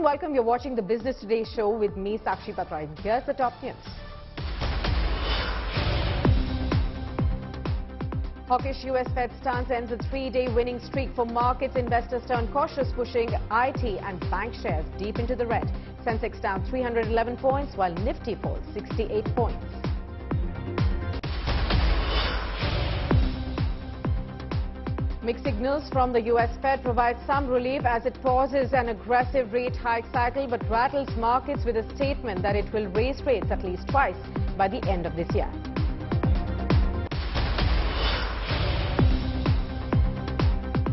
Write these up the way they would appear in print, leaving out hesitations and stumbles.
welcome. You're watching the Business Today show with me, Sakshi Patra. Here's the top news. Hawkish US Fed stance ends a three-day winning streak for markets. Investors turn cautious, pushing IT and bank shares deep into the red. Sensex down 311 points, while Nifty falls 68 points. Mixed signals from the US Fed provide some relief as it pauses an aggressive rate hike cycle, but rattles markets with a statement that it will raise rates at least twice by the end of this year.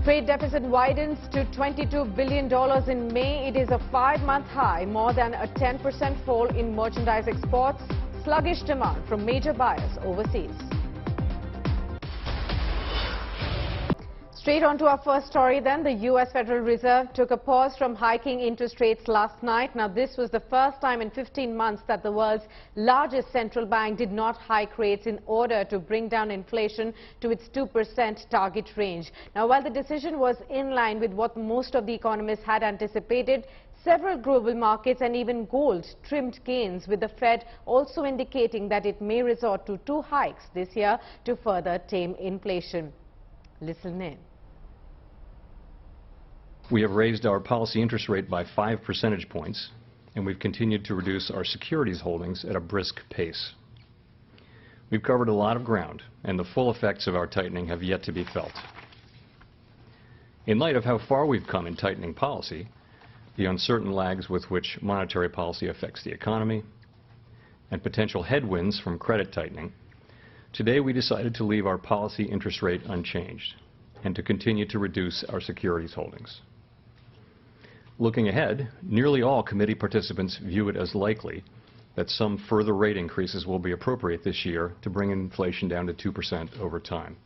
Trade deficit widens to $22 billion in May. It is a 5-month high, more than a 10% fall in merchandise exports. Sluggish demand from major buyers overseas. Straight on to our first story then. The U.S. Federal Reserve took a pause from hiking interest rates last night. Now, this was the first time in 15 months that the world's largest central bank did not hike rates in order to bring down inflation to its 2% target range. Now, while the decision was in line with what most of the economists had anticipated, several global markets and even gold trimmed gains, with the Fed also indicating that it may resort to 2 hikes this year to further tame inflation. Listen in. We have raised our policy interest rate by 5 percentage points, and we've continued to reduce our securities holdings at a brisk pace. We've covered a lot of ground, and the full effects of our tightening have yet to be felt. In light of how far we've come in tightening policy, the uncertain lags with which monetary policy affects the economy, and potential headwinds from credit tightening, today we decided to leave our policy interest rate unchanged and to continue to reduce our securities holdings. Looking ahead, nearly all committee participants view it as likely that some further rate increases will be appropriate this year to bring inflation down to 2% over time.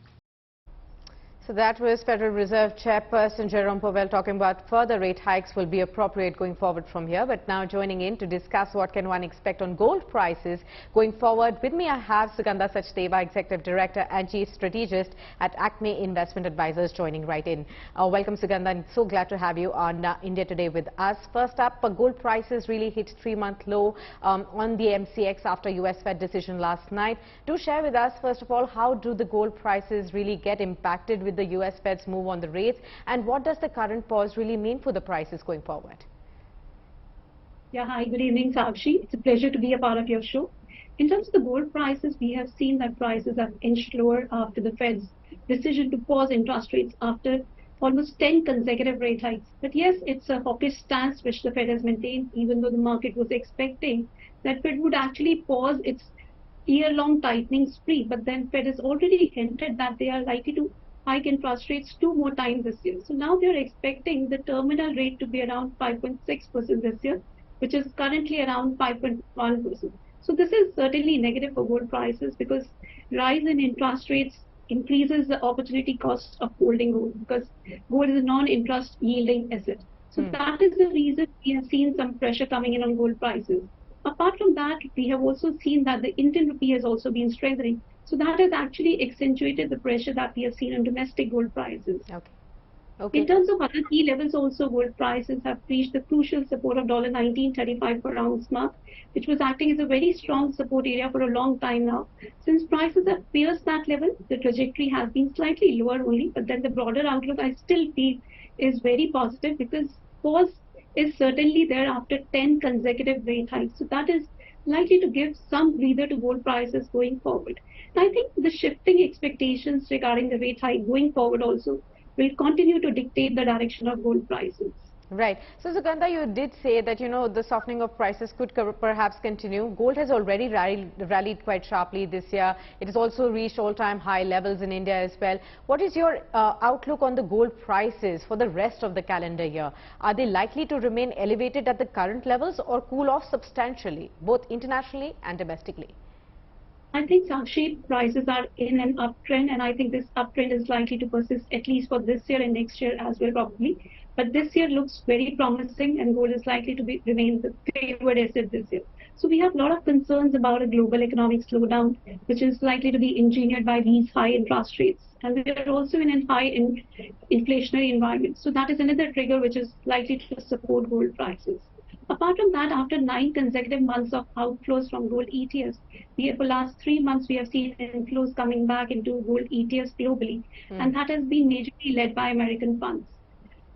So that was Federal Reserve Chairperson Jerome Powell talking about further rate hikes will be appropriate going forward from here. But now joining in to discuss what can one expect on gold prices going forward, with me I have Sugandha Sachdeva, Executive Director and Chief Strategist at Acme Investment Advisors, joining right in. Welcome, Sugandha, and so glad to have you on India Today with us. First up, gold prices really hit 3-month low on the MCX after US Fed decision last night. Do share with us, first of all, how do the gold prices really get impacted with the US Fed's move on the rates, and what does the current pause really mean for the prices going forward? Yeah, hi, good evening, Sakshi. It's a pleasure to be a part of your show. In terms of the gold prices, we have seen that prices have inched lower after the Fed's decision to pause interest rates after almost 10 consecutive rate hikes. But yes, it's a hawkish stance which the Fed has maintained, even though the market was expecting that Fed would actually pause its year-long tightening spree. But then Fed has already hinted that they are likely to hike interest rates 2 more times this year. So now they're expecting the terminal rate to be around 5.6% this year, which is currently around 5.1%. So this is certainly negative for gold prices, because rise in interest rates increases the opportunity cost of holding gold, because gold is a non-interest yielding asset. So that is the reason we have seen some pressure coming in on gold prices. Apart from that, we have also seen that the Indian rupee has also been strengthening. So that has actually accentuated the pressure that we have seen on domestic gold prices. Okay. In terms of other key levels also, gold prices have reached the crucial support of $19.35 per ounce mark, which was acting as a very strong support area for a long time now. Since prices have pierced that level, the trajectory has been slightly lower only, but then the broader outlook I still feel is very positive, because pause is certainly there after 10 consecutive rate hikes. So that is likely to give some breather to gold prices going forward. I think the shifting expectations regarding the rate hike going forward also will continue to dictate the direction of gold prices. Right. So, Sugandha, you did say that, the softening of prices could perhaps continue. Gold has already rallied quite sharply this year. It has also reached all-time high levels in India as well. What is your outlook on the gold prices for the rest of the calendar year? Are they likely to remain elevated at the current levels or cool off substantially, both internationally and domestically? I think, Sakshi, prices are in an uptrend, and I think this uptrend is likely to persist at least for this year and next year as well, probably. But this year looks very promising, and gold is likely to remain the favored asset this year. So we have a lot of concerns about a global economic slowdown, which is likely to be engineered by these high interest rates. And we are also in a high inflationary environment. So that is another trigger which is likely to support gold prices. Apart from that, after 9 consecutive months of outflows from gold ETFs, for last 3 months we have seen inflows coming back into gold ETFs globally, and that has been majorly led by American funds.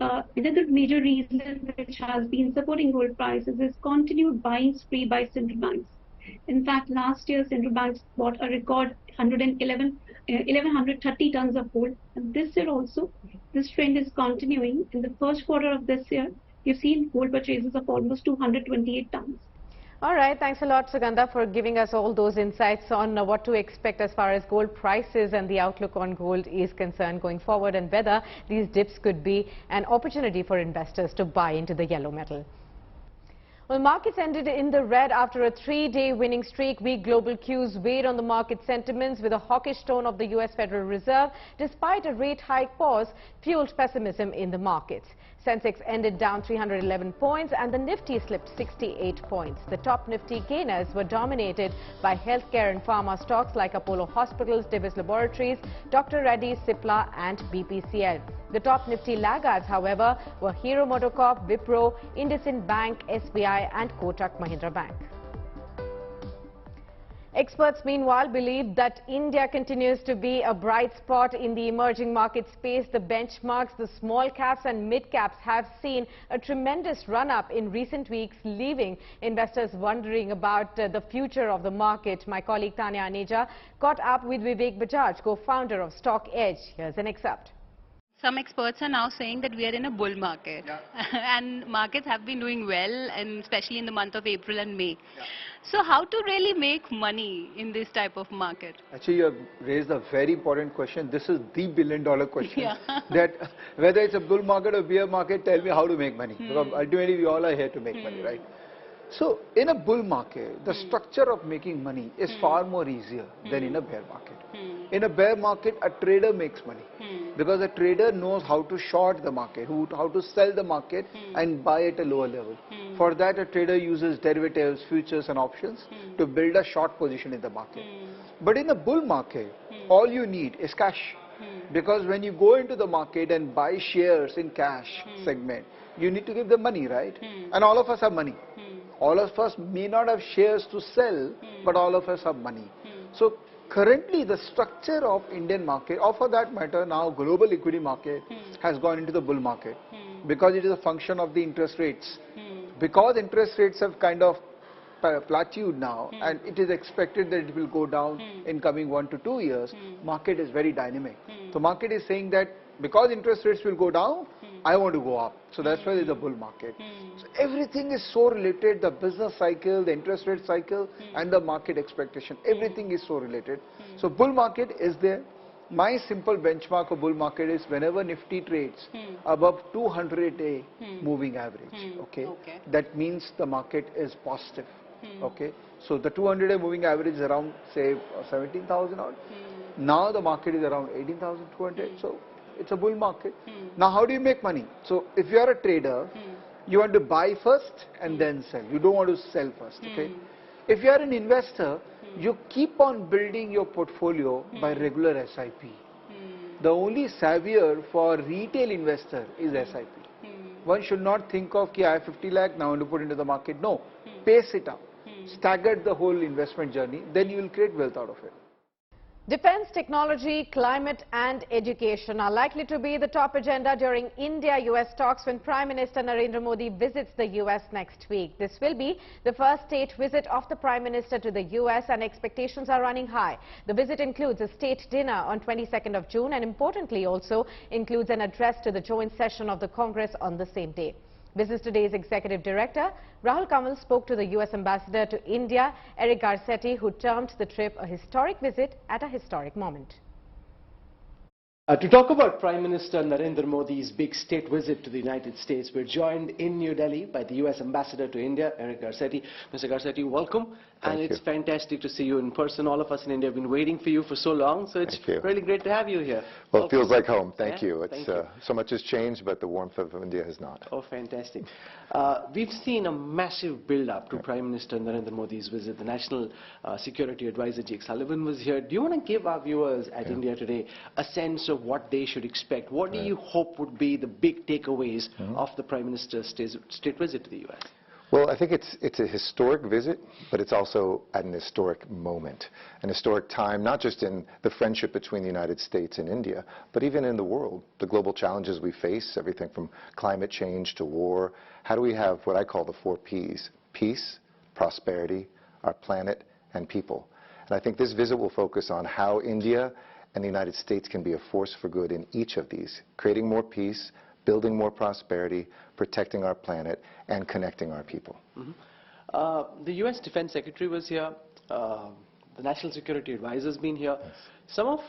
Another major reason which has been supporting gold prices is continued buying spree by central banks. In fact, last year central banks bought a record 1,130 tons of gold, and this year also this trend is continuing. In the first quarter of this year, we've seen gold purchases of almost 228 tons. All right, thanks a lot, Sugandha, for giving us all those insights on what to expect as far as gold prices and the outlook on gold is concerned going forward, and whether these dips could be an opportunity for investors to buy into the yellow metal. Well, markets ended in the red after a 3-day winning streak. Weak global cues weighed on the market sentiments, with a hawkish tone of the U.S. Federal Reserve, despite a rate hike pause, fueled pessimism in the markets. Sensex ended down 311 points and the Nifty slipped 68 points. The top Nifty gainers were dominated by healthcare and pharma stocks like Apollo Hospitals, Divis Laboratories, Dr. Reddy's, Cipla and BPCL. The top Nifty laggards, however, were Hero Motocorp, Wipro, IndusInd Bank, SBI and Kotak Mahindra Bank. Experts, meanwhile, believe that India continues to be a bright spot in the emerging market space. The benchmarks, the small caps and mid caps have seen a tremendous run-up in recent weeks, leaving investors wondering about the future of the market. My colleague Tanya Aneja caught up with Vivek Bajaj, co-founder of Stock Edge. Here's an excerpt. Some experts are now saying that we are in a bull market, and markets have been doing well, and especially in the month of April and May. So how to really make money in this type of market? Actually, you have raised a very important question. This is the billion-dollar question. That whether it's a bull market or bear market, tell me how to make money. Because ultimately, we all are here to make money, right? So, in a bull market, the structure of making money is far more easier than in a bear market. In a bear market, a trader makes money because a trader knows how to short the market, how to sell the market and buy at a lower level. For that, a trader uses derivatives, futures and options to build a short position in the market. But in a bull market, all you need is cash. Because when you go into the market and buy shares in cash segment, you need to give them money, right? And all of us have money. All of us may not have shares to sell, but all of us have money. So currently the structure of Indian market, or for that matter now global equity market, has gone into the bull market because it is a function of the interest rates. Because interest rates have kind of plateaued now and it is expected that it will go down in coming 1 to 2 years, market is very dynamic. So market is saying that because interest rates will go down, I want to go up. So that's why there's a bull market. So everything is so related, the business cycle, the interest rate cycle and the market expectation. Everything is so related. So bull market is there. My simple benchmark of bull market is whenever Nifty trades above 200-day moving average. Okay? That means the market is positive. Okay? So the 200-day moving average is around, say, 17,000 odd. Now the market is around 18,200. So it's a bull market. Now how do you make money? So if you are a trader, you want to buy first and then sell. You don't want to sell first. Okay? If you are an investor, you keep on building your portfolio by regular SIP. The only savior for retail investor is SIP. One should not think of, I have 50 lakh, now I want to put into the market. No, pace it out. Stagger the whole investment journey, then you will create wealth out of it. Defense, technology, climate and education are likely to be the top agenda during India-US talks when Prime Minister Narendra Modi visits the US next week. This will be the first state visit of the Prime Minister to the US and expectations are running high. The visit includes a state dinner on 22nd of June and importantly also includes an address to the joint session of the Congress on the same day. Business Today's Executive Director, Rahul Kamal, spoke to the US Ambassador to India, Eric Garcetti, who termed the trip a historic visit at a historic moment. To talk about Prime Minister Narendra Modi's big state visit to the United States, we're joined in New Delhi by the US Ambassador to India, Eric Garcetti. Mr. Garcetti, welcome. And it's fantastic to see you in person. All of us in India have been waiting for you for so long, so it's really great to have you here. Well, it feels like home. Thank you. It's so much has changed, but the warmth of India has not. Oh, fantastic. We've seen a massive build-up to Prime Minister Narendra Modi's visit. The National Security Advisor Jake Sullivan was here. Do you want to give our viewers at India Today a sense of what they should expect? What do you hope would be the big takeaways of the Prime Minister's state visit to the US? Well, I think it's a historic visit, but it's also at an historic moment, an historic time, not just in the friendship between the United States and India, but even in the world, the global challenges we face, everything from climate change to war. How do we have what I call the 4 Ps? Peace, prosperity, our planet, and people. And I think this visit will focus on how India and the United States can be a force for good in each of these, creating more peace, building more prosperity, protecting our planet, and connecting our people. The U.S. Defense Secretary was here. The National Security Advisor has been here. Yes. Some of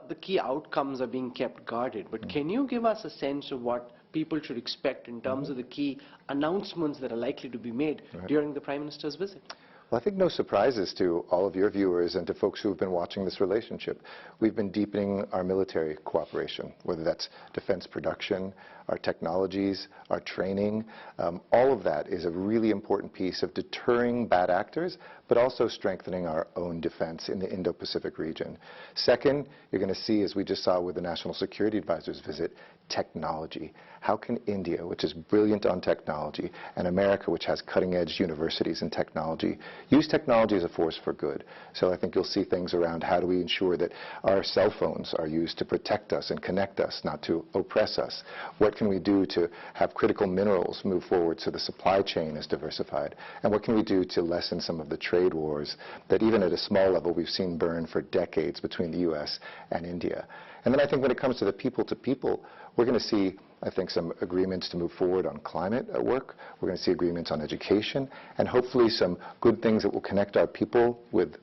the key outcomes are being kept guarded, but can you give us a sense of what people should expect in terms of the key announcements that are likely to be made during the Prime Minister's visit? Well, I think no surprises to all of your viewers and to folks who have been watching this relationship. We've been deepening our military cooperation, whether that's defense production, our technologies, our training. All of that is a really important piece of deterring bad actors, but also strengthening our own defense in the Indo-Pacific region. Second, you're going to see, as we just saw with the National Security Advisor's visit, technology. How can India, which is brilliant on technology, and America, which has cutting-edge universities in technology, use technology as a force for good? So I think you'll see things around how do we ensure that our cell phones are used to protect us and connect us, not to oppress us. What can we do to have critical minerals move forward so the supply chain is diversified? And what can we do to lessen some of the trade wars that even at a small level we've seen burn for decades between the U.S. and India? And then I think when it comes to the people-to-people, we're going to see, I think, some agreements to move forward on climate at work. We're going to see agreements on education, and hopefully some good things that will connect our people with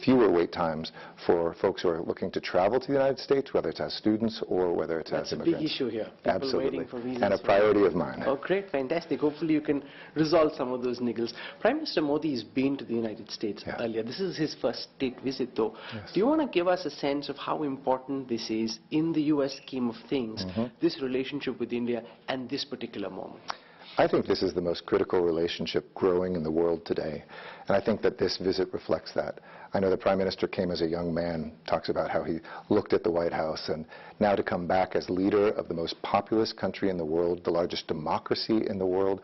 fewer wait times for folks who are looking to travel to the United States, whether it's as students or whether it's as immigrants. That's a big issue here. People Absolutely. waiting for visas. And a priority of mine. Oh, great, fantastic. Hopefully you can resolve some of those niggles. Prime Minister Modi has been to the United States earlier. This is his first state visit, though. Yes. Do you want to give us a sense of how important this is in the U.S. scheme of things, this relationship with India and this particular moment? I think this is the most critical relationship growing in the world today, and I think that this visit reflects that. I know the Prime Minister came as a young man, talks about how he looked at the White House, and now to come back as leader of the most populous country in the world, the largest democracy in the world.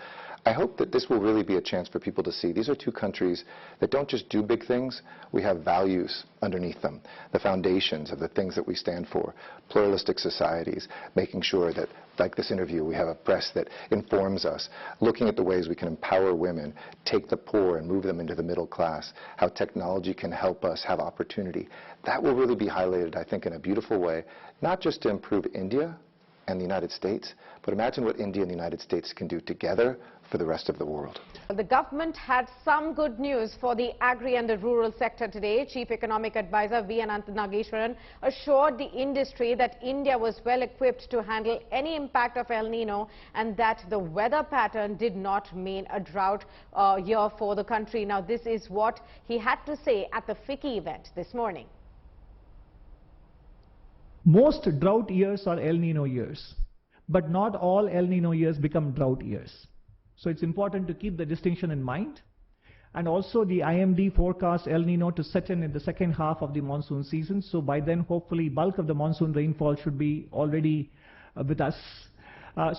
I hope that this will really be a chance for people to see these are two countries that don't just do big things, we have values underneath them, the foundations of the things that we stand for, pluralistic societies, making sure that, like this interview, we have a press that informs us, looking at the ways we can empower women, take the poor and move them into the middle class, how technology can help us have opportunity. That will really be highlighted, I think, in a beautiful way, not just to improve India and the United States, but imagine what India and the United States can do together for the rest of the world. The government had some good news for the agri and the rural sector today. Chief Economic Advisor V. Anant Nageshwaran assured the industry that India was well equipped to handle any impact of El Nino and that the weather pattern did not mean a drought year for the country. Now, this is what he had to say at the FICCI event this morning. Most drought years are El Nino years, but not all El Nino years become drought years. So it's important to keep the distinction in mind. And also the IMD forecasts El Nino to set in the second half of the monsoon season. So by then, hopefully, bulk of the monsoon rainfall should be already with us.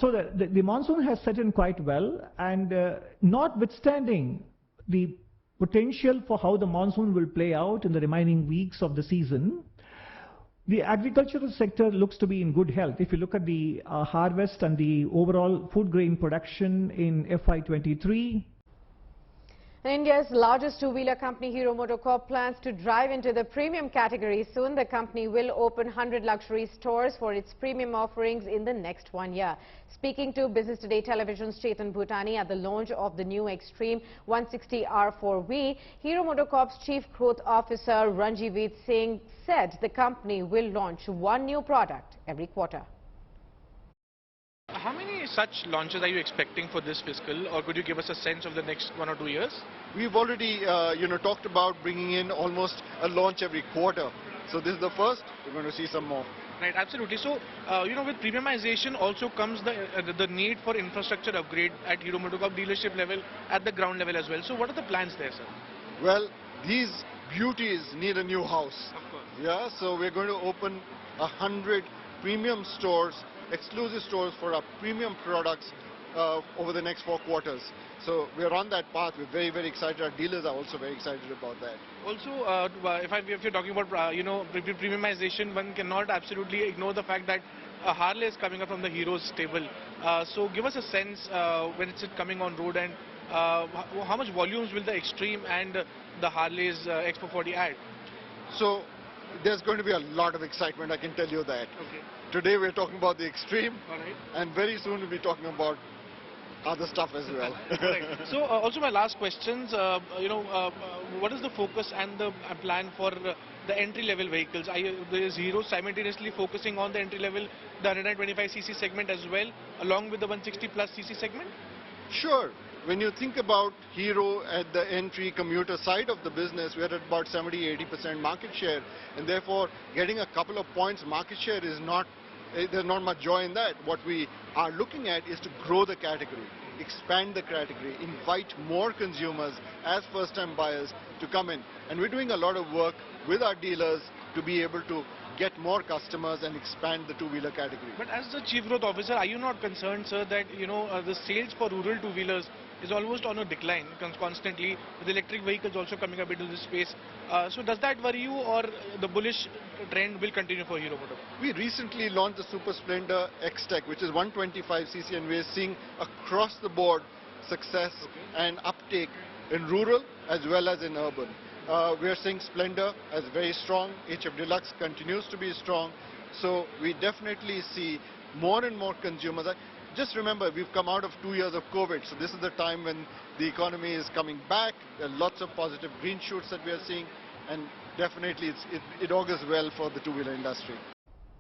So the monsoon has set in quite well, and notwithstanding the potential for how the monsoon will play out in the remaining weeks of the season, the agricultural sector looks to be in good health. If you look at the harvest and the overall food grain production in FY23. India's largest two-wheeler company, Hero Motocorp, plans to drive into the premium category soon. The company will open 100 luxury stores for its premium offerings in the next 1 year. Speaking to Business Today Television's Chetan Bhutani at the launch of the new Xtreme 160R 4V, Hero Motocorp's Chief Growth Officer Ranjivit Singh said the company will launch one new product every quarter. How many such launches are you expecting for this fiscal, or could you give us a sense of the next 1 or 2 years? We've already talked about bringing in almost a launch every quarter. So this is the first. We're going to see some more. Right, absolutely. So, with premiumization also comes the need for infrastructure upgrade at Hero Motocorp dealership level, at the ground level as well. So what are the plans there, sir? Well, these beauties need a new house. Of course. Yeah, so we're going to open 100 premium stores, exclusive stores for our premium products over the next 4 quarters. So we're on that path. We're very, very excited. Our dealers are also very excited about that. Also, if you're talking about premiumization, one cannot absolutely ignore the fact that Harley is coming up from the Heroes stable. So give us a sense when it's coming on road, and how much volumes will the Extreme and the Harley's X440 add? So there's going to be a lot of excitement, I can tell you that. Okay. Today we're talking about the Extreme, All right. and very soon we'll be talking about other stuff as well. Right. So also my last questions, what is the focus and the plan for the entry-level vehicles? Is Hero simultaneously focusing on the entry-level, the 125cc segment as well, along with the 160+ cc segment? Sure. When you think about Hero at the entry commuter side of the business, we're at about 70-80% market share, and therefore getting a couple of points market share is not, there's not much joy in that. What we are looking at is to grow the category, expand the category, invite more consumers as first-time buyers to come in. And we're doing a lot of work with our dealers to be able to get more customers and expand the two-wheeler category. But as the Chief Growth Officer, are you not concerned, sir, that the sales for rural two-wheelers is almost on a decline constantly, with electric vehicles also coming up into this space? So does that worry you, or the bullish trend will continue for Hero Motocorp? We recently launched the Super Splendor X-Tech, which is 125cc, and we're seeing across the board success and uptake in rural as well as in urban. We're seeing Splendor as very strong. HF Deluxe continues to be strong. So we definitely see more and more consumers. Just remember, we've come out of 2 years of COVID, so this is the time when the economy is coming back. There are lots of positive green shoots that we are seeing, and definitely it augurs well for the two-wheeler industry.